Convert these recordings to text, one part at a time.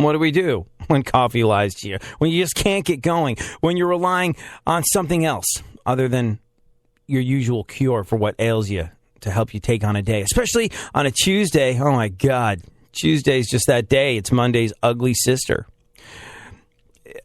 What do we do when coffee lies to you? When you just can't get going? When you're relying on something else other than your usual cure for what ails you to help you take on a day? Especially on a Tuesday. Oh, my God. Tuesday's just that day. It's Monday's ugly sister.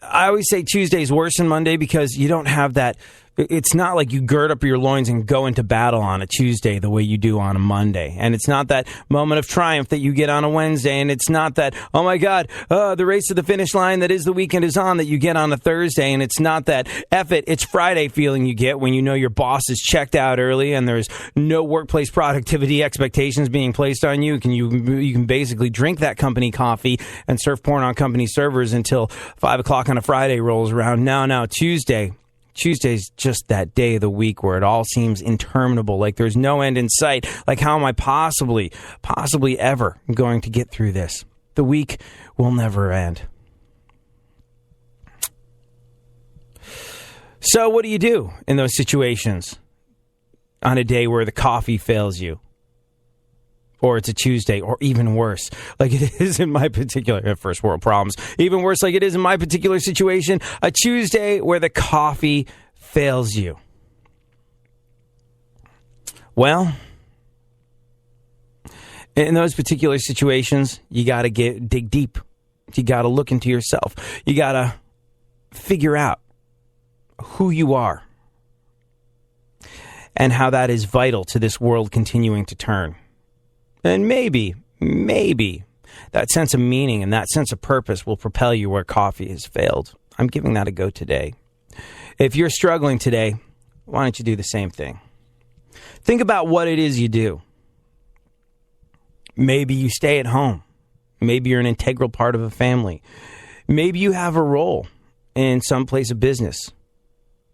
I always say Tuesday's worse than Monday because you don't have that. It's not like you gird up your loins and go into battle on a Tuesday the way you do on a Monday. And it's not that moment of triumph that you get on a Wednesday. And it's not that, oh my God, the race to the finish line that is the weekend is on that you get on a Thursday. And it's not that F it, it's Friday feeling you get when you know your boss is checked out early and there's no workplace productivity expectations being placed on you. You can basically drink that company coffee and surf porn on company servers until 5 o'clock on a Friday rolls around. Now, Tuesday's just that day of the week where it all seems interminable, like there's no end in sight. Like, how am I possibly ever going to get through this? The week will never end. So what do you do in those situations on a day where the coffee fails you? Or it's a Tuesday, or even worse, like it is in my particular first world problems. Even worse, like it is in my particular situation, a Tuesday where the coffee fails you. Well, in those particular situations, you got to dig deep. You got to look into yourself. You got to figure out who you are and how that is vital to this world continuing to turn. And maybe that sense of meaning and that sense of purpose will propel you where coffee has failed. I'm giving that a go today. If you're struggling today, why don't you do the same thing? Think about what it is you do. Maybe you stay at home. Maybe you're an integral part of a family. Maybe you have a role in some place of business.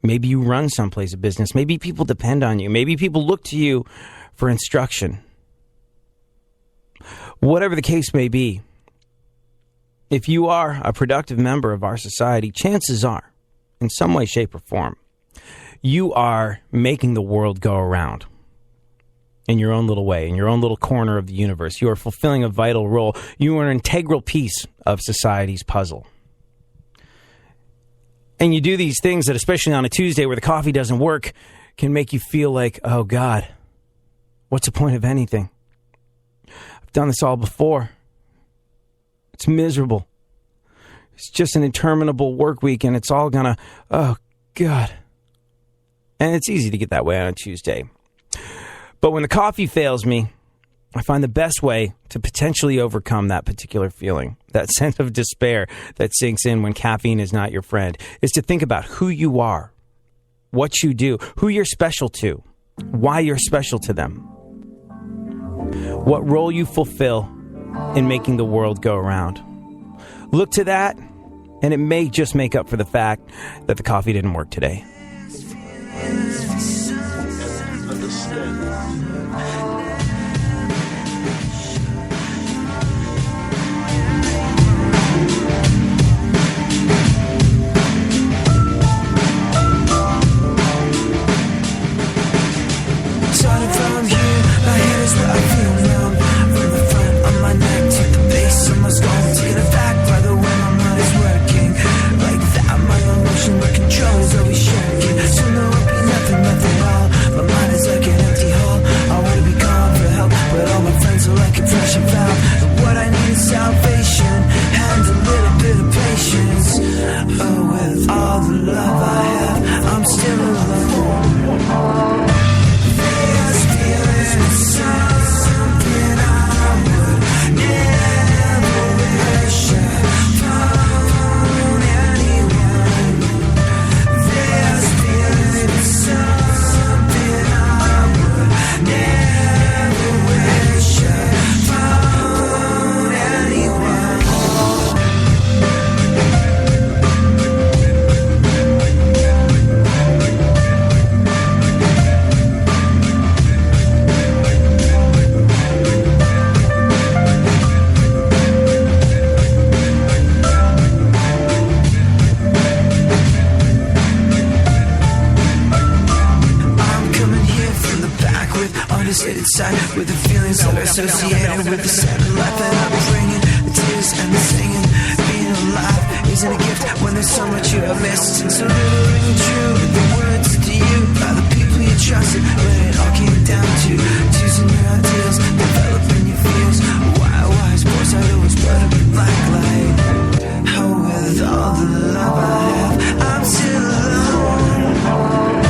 Maybe you run some place of business. Maybe people depend on you. Maybe people look to you for instruction. Whatever the case may be, if you are a productive member of our society, chances are, in some way, shape, or form, you are making the world go around in your own little way, in your own little corner of the universe. You are fulfilling a vital role. You are an integral piece of society's puzzle. And you do these things that, especially on a Tuesday where the coffee doesn't work, can make you feel like, oh God, what's the point of anything? Done this all before. It's miserable. It's just an interminable work week and it's all gonna, oh God. And it's easy to get that way on a Tuesday. But when the coffee fails me, I find the best way to potentially overcome that particular feeling, that sense of despair that sinks in when caffeine is not your friend, is to think about who you are, what you do, who you're special to, why you're special to them. What role you fulfill in making the world go around. Look to that, and it may just make up for the fact that the coffee didn't work today. Starting from here, my head is where I feel numb. From the front of my neck to the base of my skull, to the back by the way my mind is working. Like that, my emotion, my control is always shaking. So no, it'll be nothing at all. My mind is like an empty hole. I wanna be calm for help, but all my friends are like a pressure valve. And what I need is salvation and a little bit of patience. Oh, with all the love I have, I'm still alone. Something I would never wish upon anyone. There's feeling something I would never wish upon anyone. Inside with the feelings that are associated with the sad life that I'm bringing, the tears and the singing. isn't a gift when there's so much you have missed. So little ring true, the words to you by the people you trusted when it all came down to choosing your ideals, developing your fears. Why sports I always brought up in black light. Oh, with all the love I have, I'm still alone.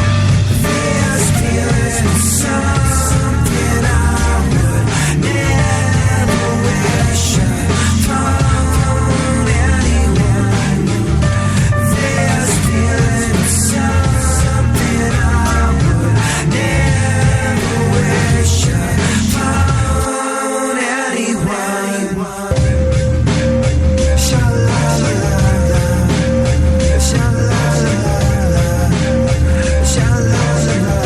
There's feeling something I would never wish upon anyone. There's feeling something I would never wish upon anyone. Sha-la-la-la-la, sha-la-la-la-la, sha-la-la-la-la.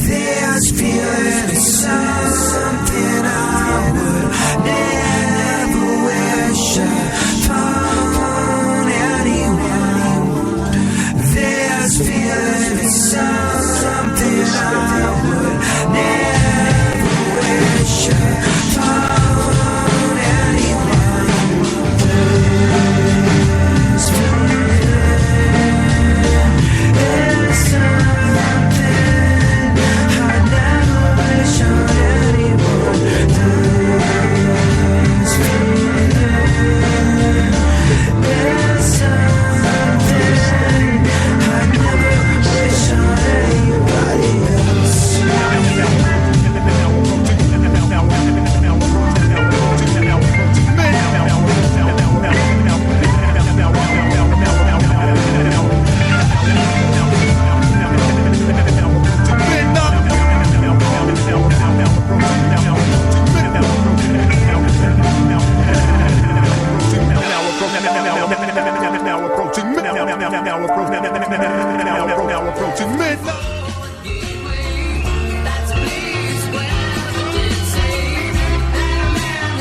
There's feeling something I would never wish upon anyone. There's feeling something I would never wish upon anyone. There's feeling something I never wish on anyone.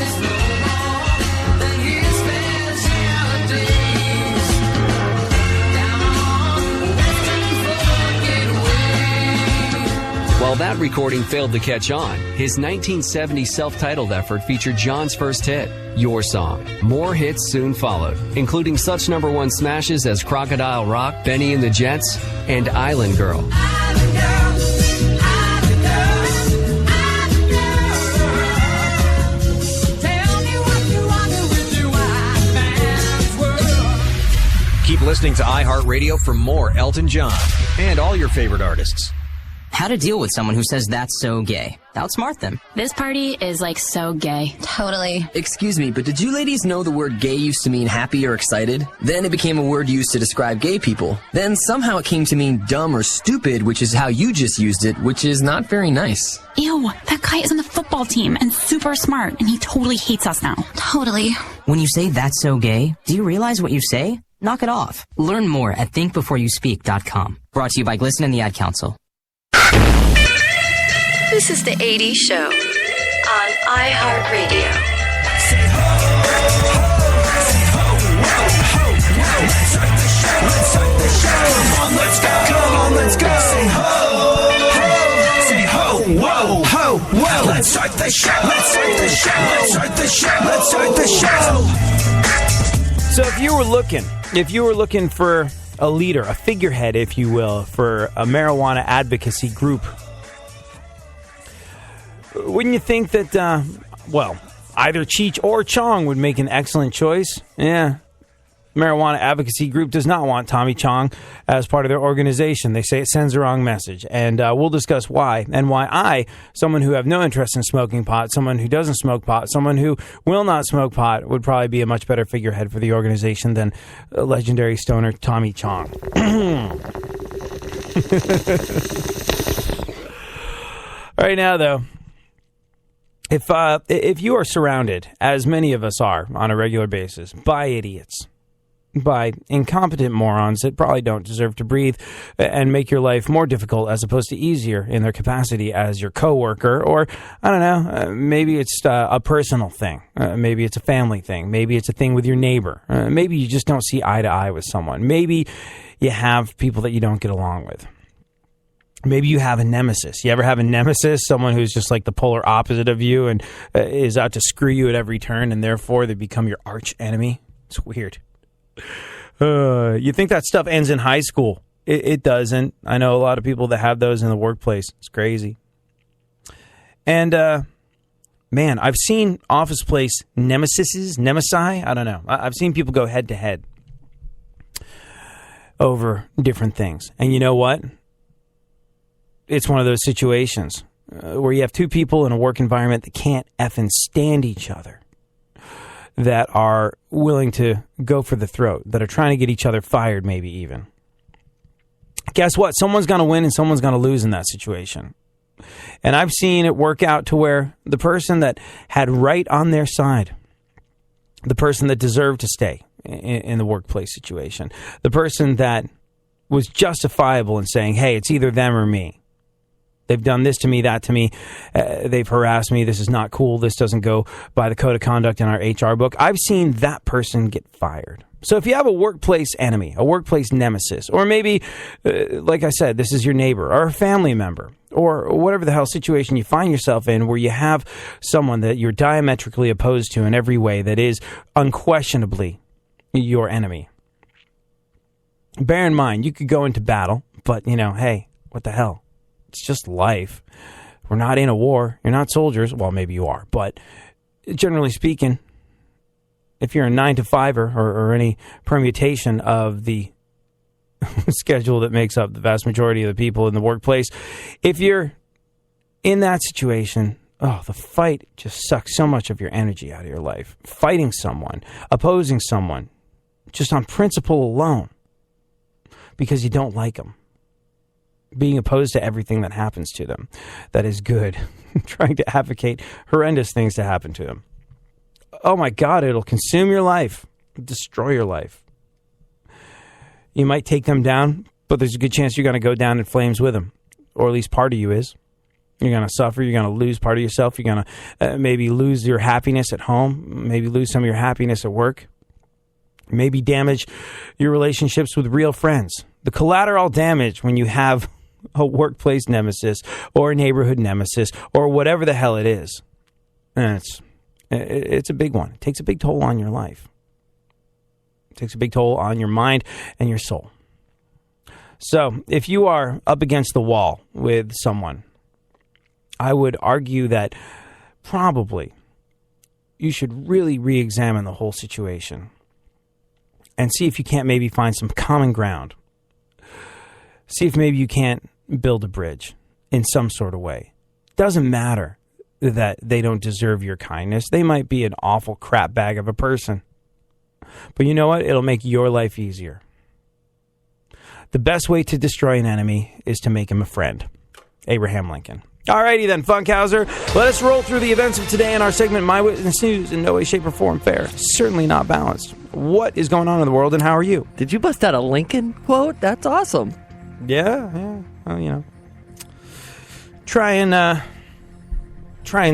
There's something I never wish on anybody else. While that recording failed to catch on, his 1970 self-titled effort featured John's first hit, Your Song. More hits soon followed, including such number one smashes as Crocodile Rock, Benny and the Jets, and Island Girl. Keep listening to iHeartRadio for more Elton John and all your favorite artists. How to deal with someone who says that's so gay. Outsmart them. This party is like so gay. Totally. Excuse me, but did you ladies know the word gay used to mean happy or excited? Then it became a word used to describe gay people. Then somehow it came to mean dumb or stupid, which is how you just used it, which is not very nice. Ew, that guy is on the football team and super smart, and he totally hates us now. Totally. When you say that's so gay, do you realize what you say? Knock it off. Learn more at thinkbeforeyouspeak.com. Brought to you by Glisten and the Ad Council. This is the 80s Show on iHeartRadio. Say ho, ho, say ho, ho, ho, ho. Let's start the show. Let's start the show. Come on, let's go. Come on, let's go. Say ho, ho, say ho, whoa, ho, whoa. Let's start the show. Let's start the show. Let's start the show. Let's start the show. So if you were looking for a leader, a figurehead, if you will, for a marijuana advocacy group, wouldn't you think that, either Cheech or Chong would make an excellent choice? Yeah. Marijuana advocacy group does not want Tommy Chong as part of their organization. They say it sends the wrong message. And we'll discuss why. And why I, someone who have no interest in smoking pot, someone who doesn't smoke pot, someone who will not smoke pot, would probably be a much better figurehead for the organization than legendary stoner Tommy Chong. Right now, though, If you are surrounded, as many of us are on a regular basis, by idiots, by incompetent morons that probably don't deserve to breathe and make your life more difficult as opposed to easier in their capacity as your coworker, or I don't know, maybe it's a personal thing, maybe it's a family thing, maybe it's a thing with your neighbor, maybe you just don't see eye to eye with someone, maybe you have people that you don't get along with. Maybe you have a nemesis. You ever have a nemesis? Someone who's just like the polar opposite of you and is out to screw you at every turn, and therefore they become your arch enemy. It's weird. You think that stuff ends in high school. It doesn't. I know a lot of people that have those in the workplace. It's crazy. And, man, I've seen office place nemesi, I don't know. I've seen people go head to head over different things. And you know what? It's one of those situations where you have two people in a work environment that can't effing stand each other, that are willing to go for the throat, that are trying to get each other fired maybe even. Guess what? Someone's going to win and someone's going to lose in that situation. And I've seen it work out to where the person that had right on their side, the person that deserved to stay in the workplace situation, the person that was justifiable in saying, hey, it's either them or me. They've done this to me, that to me. They've harassed me. This is not cool. This doesn't go by the code of conduct in our HR book. I've seen that person get fired. So if you have a workplace enemy, a workplace nemesis, or maybe, like I said, this is your neighbor or a family member, or whatever the hell situation you find yourself in where you have someone that you're diametrically opposed to in every way that is unquestionably your enemy. Bear in mind, you could go into battle, but, hey, what the hell? It's just life. We're not in a war. You're not soldiers. Well, maybe you are. But generally speaking, if you're a 9-to-5er or any permutation of the schedule that makes up the vast majority of the people in the workplace, if you're in that situation, the fight just sucks so much of your energy out of your life. Fighting someone, opposing someone, just on principle alone, because you don't like them. Being opposed to everything that happens to them that is good, trying to advocate horrendous things to happen to them. Oh my God, it'll consume your life, destroy your life. You might take them down, but there's a good chance you're going to go down in flames with them, or at least part of you is. You're going to suffer, you're going to lose part of yourself, you're going to maybe lose your happiness at home, maybe lose some of your happiness at work, maybe damage your relationships with real friends. The collateral damage when you have a workplace nemesis or a neighborhood nemesis or whatever the hell it is. And it's a big one. It takes a big toll on your life. It takes a big toll on your mind and your soul. So if you are up against the wall with someone, I would argue that probably you should really re-examine the whole situation and see if you can't maybe find some common ground. See if maybe you can't build a bridge in some sort of way. Doesn't matter that they don't deserve your kindness. They might be an awful crap bag of a person. But you know what? It'll make your life easier. The best way to destroy an enemy is to make him a friend. Abraham Lincoln. Alrighty then, Funkhauser. Let us roll through the events of today in our segment, My Witness News. In no way, shape, or form fair. Certainly not balanced. What is going on in the world and how are you? Did you bust out a Lincoln quote? That's awesome. Yeah. Well, try and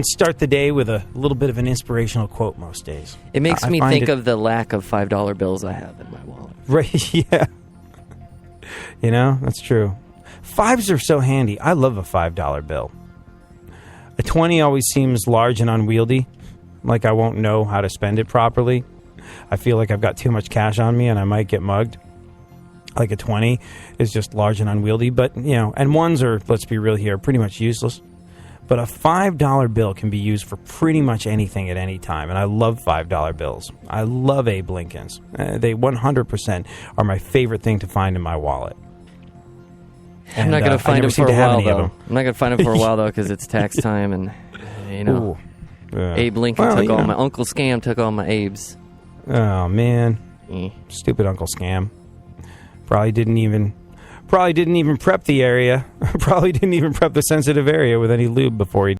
start the day with a little bit of an inspirational quote most days. It makes me think of the lack of $5 bills I have in my wallet. Right, yeah. That's true. Fives are so handy. I love a $5 bill. A 20 always seems large and unwieldy, like I won't know how to spend it properly. I feel like I've got too much cash on me and I might get mugged. Like a 20 is just large and unwieldy, but, and ones are, let's be real here, pretty much useless. But a $5 bill can be used for pretty much anything at any time, and I love $5 bills. I love Abe Lincolns. They 100% are my favorite thing to find in my wallet. I'm not going to find them for a while, though. I'm not going to find them for a while, though, because it's tax time, and, Abe Lincoln took all my, Uncle Scam took all my Abes. Oh, man. Stupid Uncle Scam. Probably didn't even prep the area. Probably didn't even prep the sensitive area with any lube before he